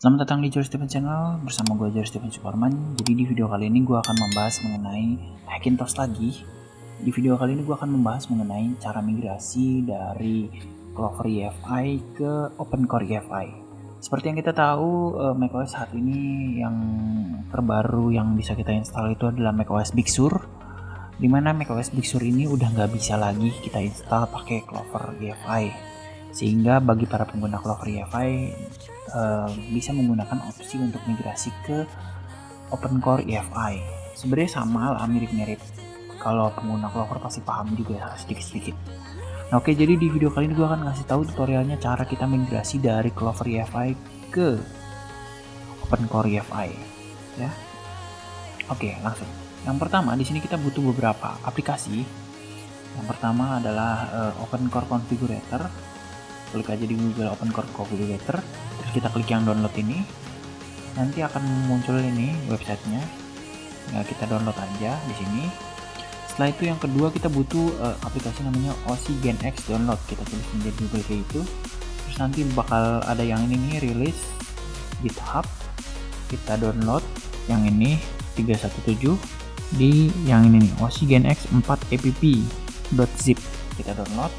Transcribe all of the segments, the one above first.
Selamat datang di George Stephen Channel bersama gue George Stephen Suparman. Jadi di video kali ini gue akan membahas mengenai Hackintosh lagi. Di video kali ini gue akan membahas mengenai cara migrasi dari Clover EFI ke OpenCore EFI. Seperti yang kita tahu, macOS saat ini yang terbaru yang bisa kita install itu adalah macOS Big Sur. Dimana macOS Big Sur ini udah nggak bisa lagi kita install pakai Clover EFI. Sehingga bagi para pengguna Clover EFI bisa menggunakan opsi untuk migrasi ke OpenCore EFI. Sebenarnya sama lah, mirip-mirip. Kalau pengguna Clover pasti paham juga ya, sedikit-sedikit. Nah, oke, jadi di video kali ini gue akan ngasih tahu tutorialnya cara kita migrasi dari Clover EFI ke OpenCore EFI. Ya, oke, langsung. Yang pertama di sini kita butuh beberapa aplikasi. Yang pertama adalah OpenCore Configurator. Klik aja di Google OpenCore Configurator. Kita klik yang download ini, nanti akan muncul ini websitenya. Nah, kita download aja di sini. Setelah itu yang kedua kita butuh aplikasi namanya OC Gen X download. Kita tulis di Google kayak itu. Terus nanti bakal ada yang ini nih, release GitHub. Kita download yang ini 317 di yang ini nih, OC Gen X 4 app.zip. Kita download.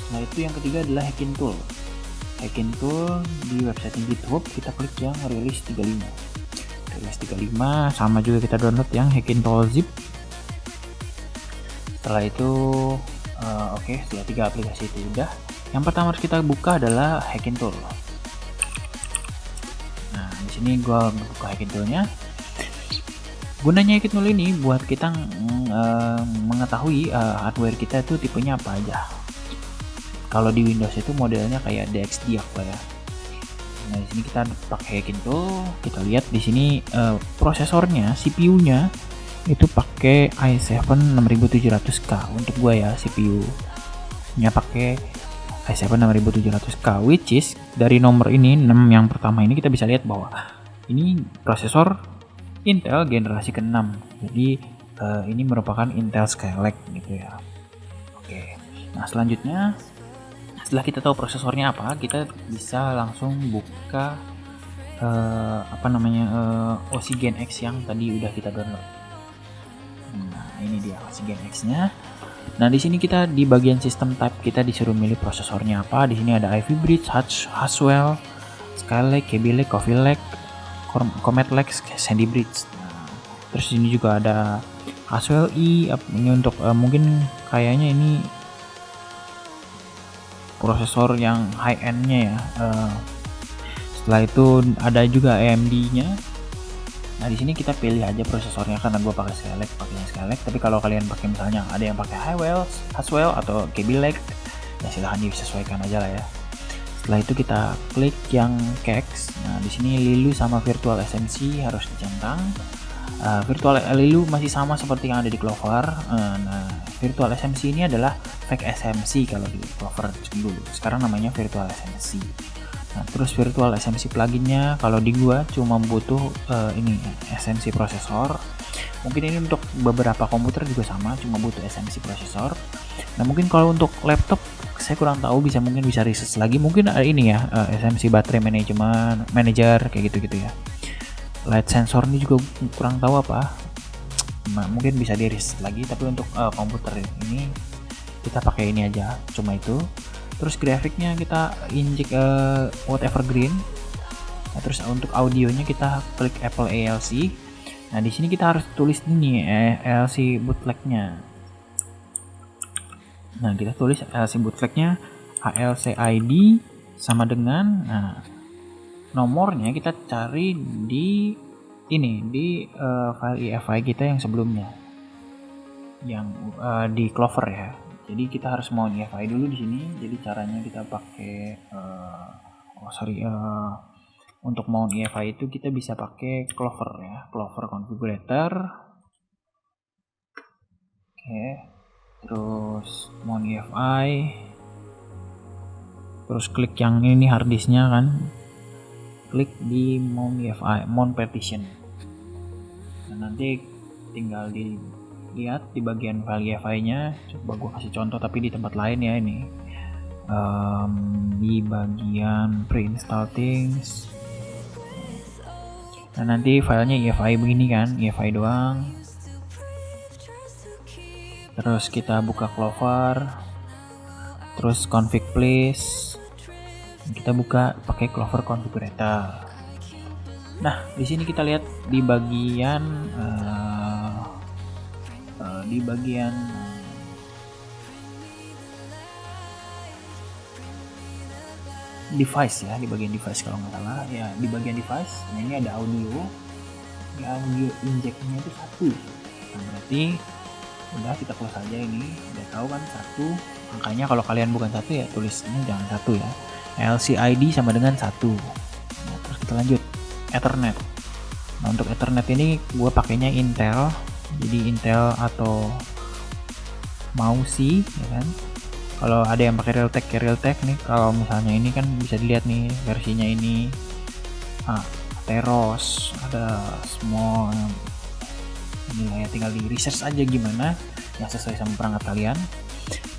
Setelah itu yang ketiga adalah Hackintosh. Hackintosh di website GitHub, kita klik yang release 35. Release 35 sama juga kita download yang Hackintosh zip. Setelah itu oke, setelah 3 aplikasi itu udah. Yang pertama harus kita buka adalah Hackintosh. Nah, di sini gua buka Hackintosh-nya. Gunanya Hackintosh ini buat kita mengetahui hardware kita itu tipenya apa aja. Kalau di Windows itu modelnya kayak DXDiag lah ya. Nah, di sini kita pakai Hackintosh. Kita lihat di sini prosesornya, CPU-nya itu pakai i7 6700K untuk gua ya, CPU-nya pakai i7 6700K, which is dari nomor ini 6 yang pertama ini kita bisa lihat bahwa ini prosesor Intel generasi ke-6. Jadi ini merupakan Intel Skylake gitu ya. Oke. Nah, selanjutnya setelah kita tahu prosesornya apa, kita bisa langsung buka OC Gen X yang tadi udah kita download. Nah, ini dia OC Gen X-nya. Nah, di sini kita di bagian system type kita disuruh milih prosesornya apa. Di sini ada Ivy Bridge, Haswell, Skylake, Kaby Lake, Coffee Lake, Comet Lake, Sandy Bridge. Nah, terus ini juga ada Haswell E. Ini untuk mungkin kayaknya ini prosesor yang high end-nya ya. Setelah itu ada juga AMD-nya. Nah, di sini kita pilih aja prosesornya karena gue pakai Skylake. Tapi kalau kalian pakai misalnya ada yang pakai Haswell atau Kaby Lake, ya silahkan disesuaikan aja lah ya. Setelah itu kita klik yang CAX. Nah, di sini Lilu sama Virtual SMC harus dicentang. Virtual Lilu masih sama seperti yang ada di Clover. Nah, Virtual SMC ini adalah fake SMC kalau di Clover dulu. Sekarang namanya Virtual SMC. Nah, terus Virtual SMC pluginnya kalau di gua cuma butuh ini SMC prosesor. Mungkin ini untuk beberapa komputer juga sama, cuma butuh SMC prosesor. Nah, mungkin kalau untuk laptop saya kurang tahu, mungkin bisa research lagi. Mungkin ada ini ya, SMC baterai manager kayak gitu-gitu ya. Light sensor ini juga kurang tahu apa. Nah, mungkin bisa di research lagi, tapi untuk komputer ini kita pakai ini aja, cuma itu. Terus grafiknya kita injek whatever green. Nah, terus untuk audionya kita klik Apple ALC. Nah, di sini kita harus tulis ini ALC bootlegnya. Nah, kita tulis ALC bootlegnya ALC ID sama dengan nomornya kita cari di ini di file EFI kita yang sebelumnya, yang di Clover ya. Jadi kita harus mount EFI dulu di sini. Jadi caranya kita pakai untuk mount EFI itu kita bisa pakai Clover ya, Clover Configurator. Oke. Terus mount EFI. Terus klik yang ini harddisknya kan. Klik di mount EFI, mount partition. Nah, nanti tinggal dilihat di bagian file EFI-nya. Coba gua kasih contoh tapi di tempat lain ya ini. Di bagian pre-install things. Nah nanti filenya EFI begini kan, EFI doang. Terus kita buka Clover, terus config please. Kita buka pakai Clover configurator. Nah di sini kita lihat di bagian device ya, di bagian device kalau nggak salah ya, di bagian device. Nah ini ada audio, di audio injectnya itu 1. Nah berarti udah, kita close aja ini, udah tahu kan 1 angkanya. Kalau kalian bukan 1 ya tulisnya jangan 1 ya. LCID sama dengan 1. Nah, terus kita lanjut Ethernet. Nah untuk Ethernet ini gue pakainya Intel, jadi Intel atau Mausi ya kan. Kalau ada yang pakai Realtek nih, kalau misalnya ini kan bisa dilihat nih versinya ini, Teros, ada semua ini ya, tinggal di research aja gimana yang sesuai sama perangkat kalian.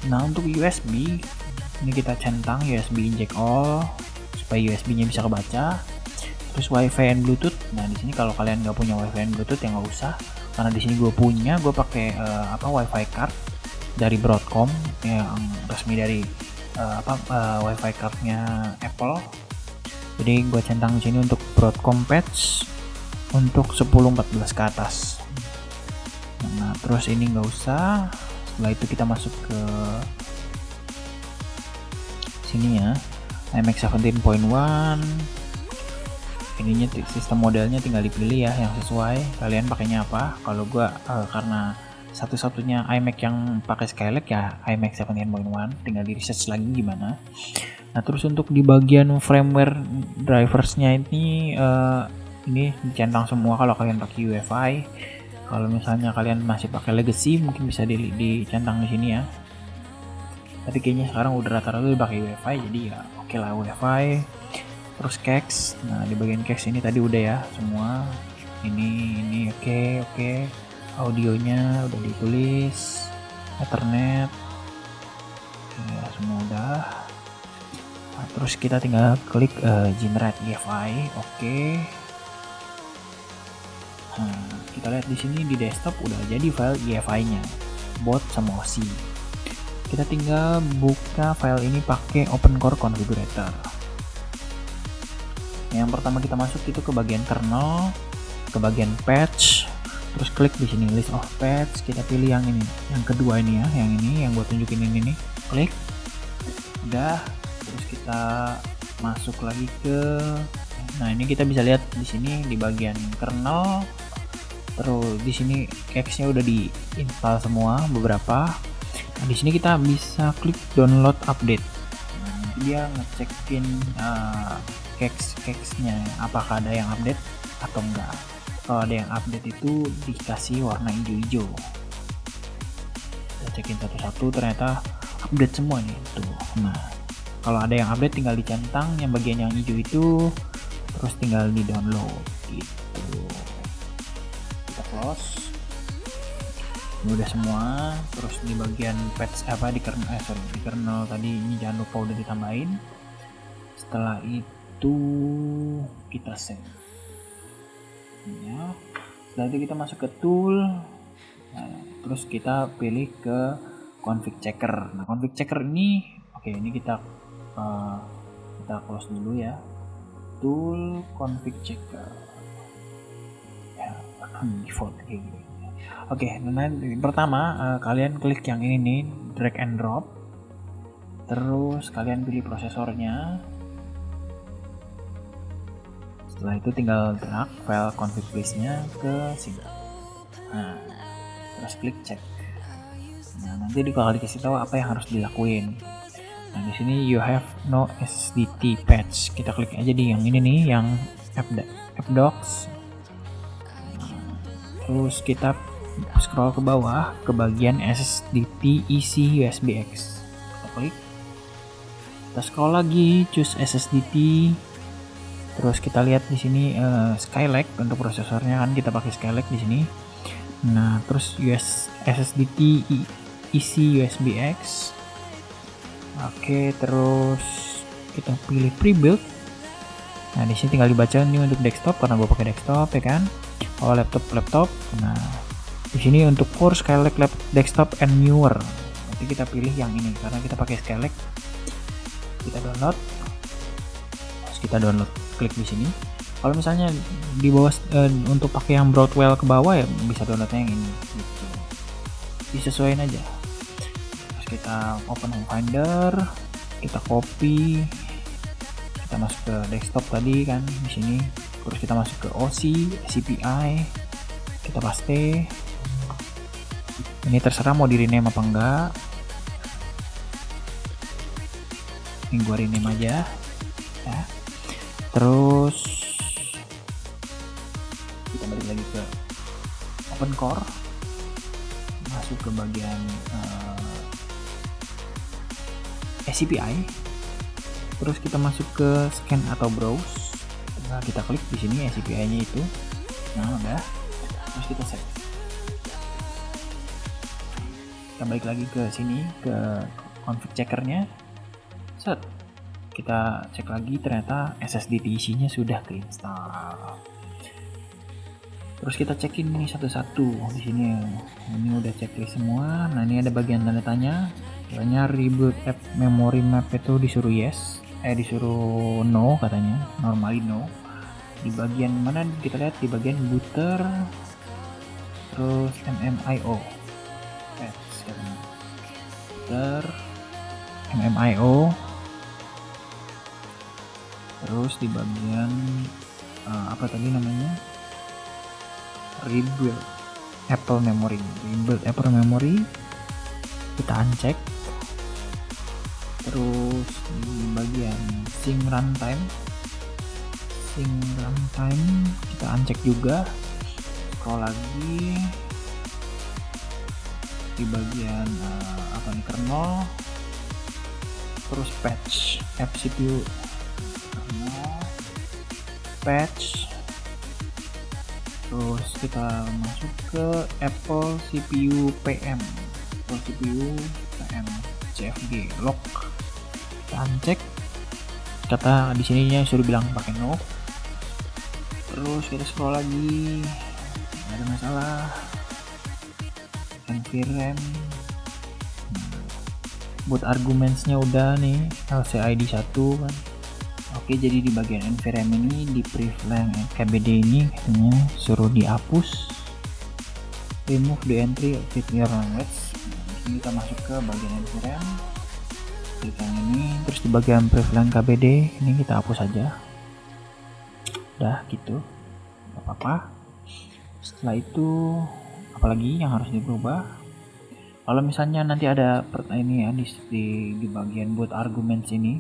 Nah untuk USB ini kita centang USB inject all supaya USB-nya bisa kebaca. Terus WiFi and Bluetooth. Nah di sini kalau kalian nggak punya WiFi and Bluetooth ya nggak usah, karena di sini gue punya, gue pakai WiFi card dari Broadcom yang resmi dari WiFi cardnya Apple. Jadi gue centang di sini untuk Broadcom patch untuk 1014 ke atas. Nah terus ini nggak usah. Setelah itu kita masuk ke sini ya, iMac 17.1. ininya sistem modelnya tinggal dipilih ya yang sesuai kalian pakainya apa. Kalau gua karena satu-satunya iMac yang pakai Skylake ya iMac 17.1, tinggal di research lagi gimana. Nah terus untuk di bagian firmware driversnya ini dicentang semua kalau kalian pakai UEFI. Kalau misalnya kalian masih pakai legacy mungkin bisa dicentang di sini ya, tapi kayaknya sekarang udah rata-rata pakai UEFI, jadi ya oke lah UEFI. Terus CAX, nah di bagian CAX ini tadi udah ya semua, ini oke. Audionya udah ditulis, Ethernet ya semua udah. Nah, terus kita tinggal klik generate EFI, oke. Nah, kita lihat di sini di desktop udah jadi file EFI-nya, both sama OSI. Kita tinggal buka file ini pakai OpenCore Configurator. Yang pertama kita masuk itu ke bagian kernel, ke bagian patch, terus klik di sini list of patch. Kita pilih yang ini, yang kedua ini ya, yang ini yang gue tunjukin ini nih. Klik, udah. Terus kita masuk lagi ke, nah ini kita bisa lihat di sini di bagian kernel. Terus di sini cache-nya udah di-install semua beberapa. Nah, di sini kita bisa klik download update. Nah, nanti dia ngecekin cache-nya apakah ada yang update atau enggak. Kalau ada yang update itu dikasih warna hijau-hijau. Kita cekin satu-satu, ternyata update semua nih tuh. Nah kalau ada yang update tinggal dicentang yang bagian yang hijau itu, terus tinggal di download gitu. Kita close, ini udah semua. Terus di bagian patch di kernel tadi ini jangan lupa udah ditambahin. Setelah itu kita save ya. Setelah itu kita masuk ke tool, nah, terus kita pilih ke config checker. Nah config checker ini ini kita close dulu ya, tool config checker ya, default kayak gini. Nah pertama kalian klik yang ini nih, drag and drop, terus kalian pilih prosesornya. Setelah itu tinggal drag file config list-nya ke sini. Nah terus klik check. Nah nanti bakal dikasih tahu apa yang harus dilakuin. Nah di sini you have no SSDT patch. Kita klik aja di yang ini nih, yang fdocs. Terus kita scroll ke bawah ke bagian SSDT isi USBX. Kita klik. Kita scroll lagi, choose SSDT. Terus kita lihat di sini Skylake untuk prosesornya kan kita pakai Skylake di sini. Nah terus SSDT isi USBX. Oke, terus kita pilih pre-build. Nah di sini tinggal dibaca ini untuk desktop karena gue pakai desktop ya kan. Oh laptop. Nah di sini untuk core Skylake desktop and newer. Nanti kita pilih yang ini karena kita pakai Skylake. Kita download. Terus kita download, klik di sini. Kalau misalnya di bawah untuk pakai yang Broadwell ke bawah ya bisa downloadnya yang ini. Gitu. Disesuaikan aja. Terus kita open Home Finder, kita copy. Kita masuk ke desktop tadi kan di sini, terus kita masuk ke OC, CPI, kita paste. Ini terserah mau di rename apa enggak. Ini gua rename aja ya. Terus kita balik lagi ke Open Core, masuk ke bagian SCPI. Terus kita masuk ke scan atau browse. Nah, kita klik di sini SCPI-nya itu. Nah, udah. Terus kita save. Kita balik lagi ke sini ke config checkernya. Set. Kita cek lagi ternyata SSD diisinya sudah keinstall. Terus kita cekin ini satu-satu di sini. Ini udah checklist semua. Nah, ini ada bagian tanda tanya. Katanya reboot app memory map itu disuruh yes. Disuruh no katanya, normally no. Di bagian mana kita lihat di bagian booter, terus MMIO, booter, MMIO, terus di bagian apa tadi namanya, rebuild Apple memory, kita uncheck. Terus di bagian sync runtime kita uncheck juga. Scroll lagi di bagian kernel, terus patch app CPU kernel, patch. Terus kita masuk ke Apple CPU PM, CFG lock. Kita uncheck, kata di sininya suruh bilang pakai no. Terus kita scroll lagi, nggak ada masalah. NVRAM, buat argumentsnya udah nih, LCID 1 kan. Oke, jadi di bagian NVRAM ini di preflang KBD ini katanya suruh dihapus, remove the entry fit your language. Ini kita masuk ke bagian NVRAM, klik yang ini, terus di bagian preflang KBD ini kita hapus aja. Udah gitu, gak apa-apa. Setelah itu apalagi yang harus diubah? Kalau misalnya nanti ada ini ya di bagian buat arguments ini,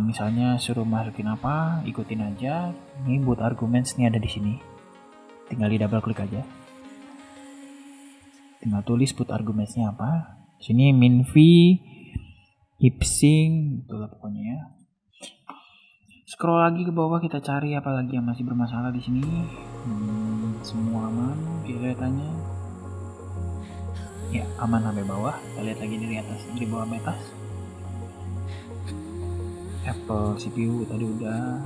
misalnya suruh masukin apa, ikutin aja. Ini buat arguments nih ada di sini, tinggal di double klik aja, tinggal tulis buat argumentsnya apa. Sini minv, heapsync, itulah pokoknya ya. Scroll lagi ke bawah, kita cari apa lagi yang masih bermasalah di sini. Semua aman kelihatannya. Ya, aman sampai bawah. Kita lihat lagi dari atas, di bawah atas. Apple CPU tadi udah.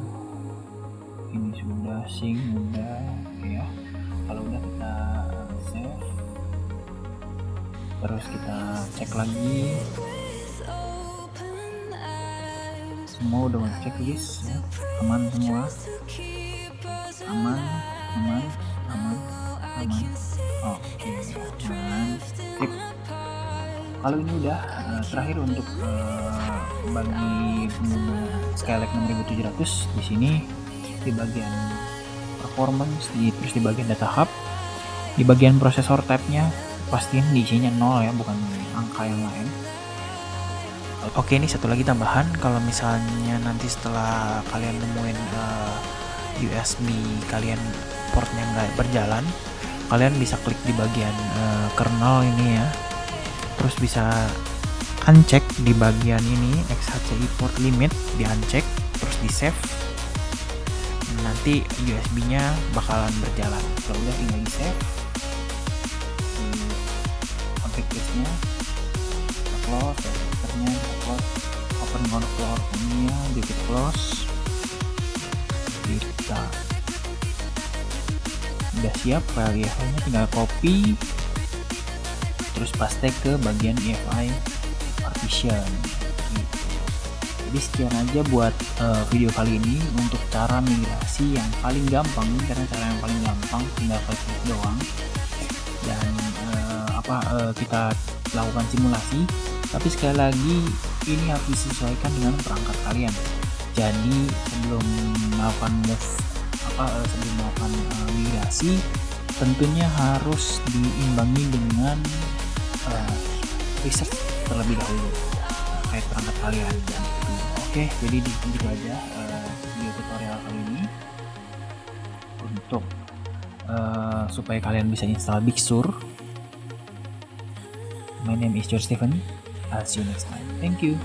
Ini sudah, sync udah, ya. Kalau udah kita save. Terus kita cek lagi. Semua udah checklist ya. Aman semua, aman. Oke, sip. Kalau ini udah terakhir untuk bagi pengguna Skylake 6700 di sini di bagian performance, terus di bagian data hub, di bagian prosesor type-nya pastiin diisinya 0 ya, bukan angka yang lain. Oke, ini satu lagi tambahan, kalau misalnya nanti setelah kalian nemuin USB kalian portnya nggak berjalan, kalian bisa klik di bagian kernel ini ya, terus bisa uncheck di bagian ini XHCI port limit, di uncheck terus di save, nanti USB nya bakalan berjalan. Kalau udah tinggal di save, config listnya close, filternya close, open controller ini ya, di close. Nah, udah siap file EFI nya, tinggal copy terus paste ke bagian EFI partition gitu. Jadi sekian aja buat video kali ini untuk cara migrasi yang paling gampang, karena cara yang paling gampang tinggal klik doang dan kita lakukan simulasi. Tapi sekali lagi ini harus disesuaikan dengan perangkat kalian. Jadi sebelum melakukan migrasi tentunya harus diimbangi dengan research terlebih dahulu terkait perangkat kalian. Oke, jadi itu aja video tutorial kali ini untuk supaya kalian bisa install Big Sur. My name is George Stephen. I'll see you next time. Thank you.